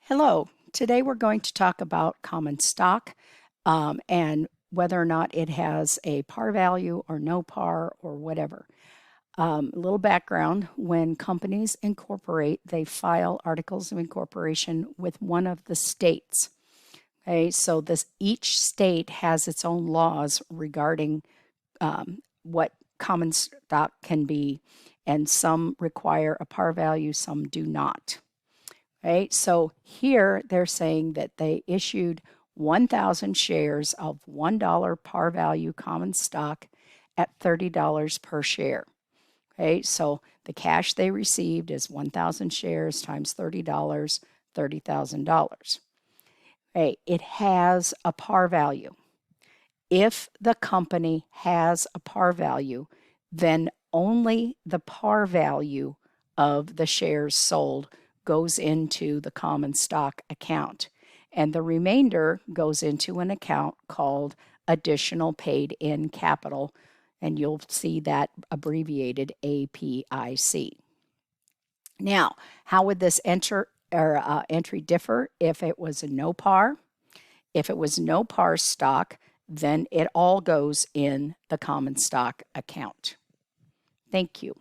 Hello, today we're going to talk about common stock and whether or not it has a par value or no par or whatever. A little background, when companies incorporate, they file articles of incorporation with one of the states. Okay, so each state has its own laws regarding what common stock can be, and some require a par value, some do not. Right? So here they're saying that they issued 1,000 shares of $1 par value common stock at $30 per share. Okay, so the cash they received is 1,000 shares times $30, $30,000. Okay, it has a par value. If the company has a par value, then only the par value of the shares sold goes into the common stock account, and the remainder goes into an account called additional paid in capital, and you'll see that abbreviated APIC. Now, how would this entry differ if it was a no par? If it was no par stock, then it all goes in the common stock account. Thank you.